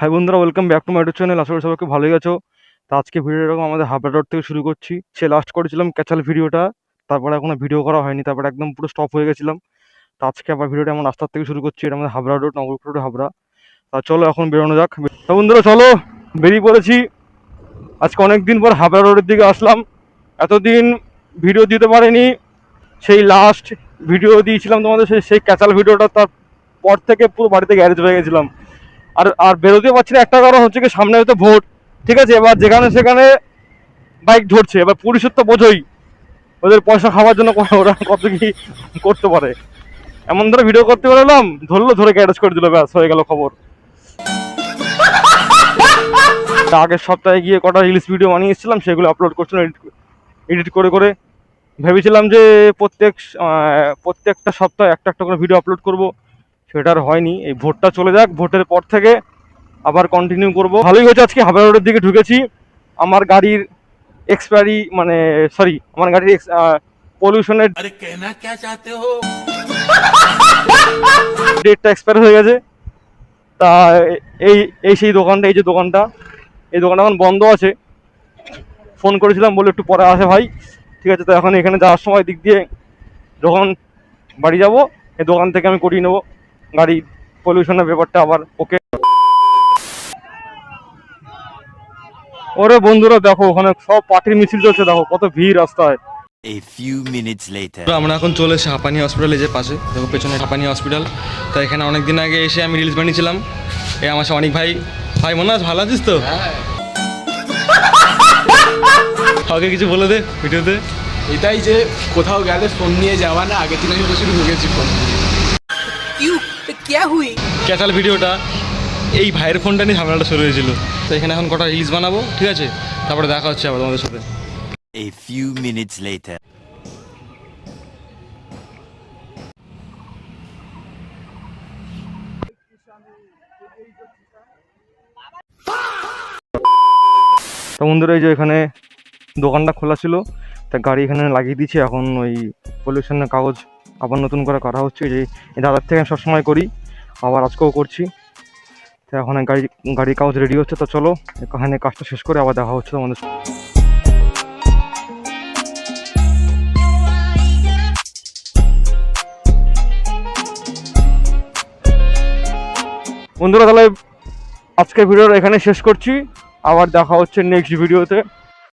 High বন্ধুরা, welcome back to my YouTube channel. আশা করি সবাইকে ভালোই আছো। তো আজকে ভিডিও এরকম আমাদের হাবড়া রোড থেকে শুরু করছি। সে লাস্ট করেছিলাম ক্যাচাল ভিডিওটা, তারপরে এখনো ভিডিও করা হয়নি, তারপরে একদম পুরো স্টপ হয়ে গেছিলাম। তো আজকে আবার ভিডিওটা এমন রাস্তার থেকে শুরু করছি। এটা আমাদের হাবড়া রোড, নবরূপ রোড, হাবড়া। তা চলো এখন বেরোনো যাক। তো বন্ধুরা চলো, বেরিয়ে পড়েছি। আজকে অনেক দিন পর হাবড়া রোডের দিকে আসলাম। এতদিন ভিডিও দিতে পারিনি। সেই লাস্ট ভিডিও দিয়েছিলাম তোমাদের, সেই ক্যাচাল ভিডিওটা, তার পর থেকে পুরো বাড়িতে গ্যারেজ হয়ে গেছিলাম। আর আর বেরোতেও পারছি না। একটা কারণ হচ্ছে কি, সামনে হয়তো ভোট, ঠিক আছে। এবার যেখানে সেখানে বাইক ধরছে। এবার পুলিশের তো বোঝোই, ওদের পয়সা খাওয়ার জন্য ওরা কত কি করতে পারে। এমন ধরে ভিডিও করতে পারলাম, ধরলো, ধরে গ্যারেজ করে দিল, ব্যাস হয়ে গেল খবর। তা আগের সপ্তাহে গিয়ে কটা রিলস ভিডিও বানিয়ে এসেছিলাম, সেগুলো আপলোড করছিলাম এডিট করে করে। ভেবেছিলাম যে প্রত্যেকটা সপ্তাহে একটা একটা করে ভিডিও আপলোড করব, সেটা আর হয়নি। এই ভোটটা চলে যাক, ভোটের পর থেকে আবার কন্টিনিউ করব। ভালোই হয়েছে আজকে হাবড়া রোডের দিকে ঢুকেছি। আমার গাড়ির এক্সপায়ারি, মানে সরি, আমার গাড়ির পলিউশনের ডেটটা এক্সপায়ার হয়ে গেছে। তা এই এই সেই দোকানটা, এই যে দোকানটা, এই দোকানটা এখন বন্ধ আছে। ফোন করেছিলাম, বলে একটু পরে আসে ভাই। ঠিক আছে, তো এখন এখানে যাওয়ার সময় দিক দিয়ে যখন বাড়ি যাব, এই দোকান থেকে আমি করিয়ে নেবো গাড়ি পলিউশনের ব্যাপারটা আবার। ওকে। ওরে বন্ধুরা দেখো, ওখানে সব পার্টির মিছিল চলছে, দেখো কত ভিড় রাস্তায়। A few minutes later. আমরা এখন চলে এসে হাঁপানি হসপিটালে, যে পাশে দেখো পেছনে হাঁপানি হসপিটাল। তো এখানে অনেক দিন আগে এসে আমি রিলস বানিয়েছিলাম। এই আমার অনেক ভাই ভাই মনে আছে, ভালো আছিস তো? আগে কিছু বলে দে ভিডিওতে। এটাই যে কোথাও গেলে ফোন নিয়ে যাওয়া না, আগের দিন আমি শুধু ঢুকেছি ফোন। ক্যাচাল ভিডিওটা এই ভাইয়ের ফোনটা নিয়ে ঝামেলাটা শুরু হয়েছিল। তো এখানে এখন কটা রিলস বানাবো, ঠিক আছে, তারপরে দেখা হচ্ছে আবার তোমাদের সাথে। A few minutes later. তো বন্ধুরা, এই যে এখানে দোকানটা খোলা ছিল, তা গাড়ি এখানে লাগিয়ে দিয়েছি। এখন ওই পলিউশনের কাগজ আবার নতুন করে করা হচ্ছে। যে এই দাদার থেকে আমি সবসময় করি, আবার আজকেও করছি। তো এখন গাড়ির কাগজ রেডি হচ্ছে। তো চলো এখানে কাজটা শেষ করে আবার দেখা হচ্ছে তোমাদের। বন্ধুরা তাহলে আজকের ভিডিওটা এখানে শেষ করছি। আবার দেখা হচ্ছে নেক্সট ভিডিওতে।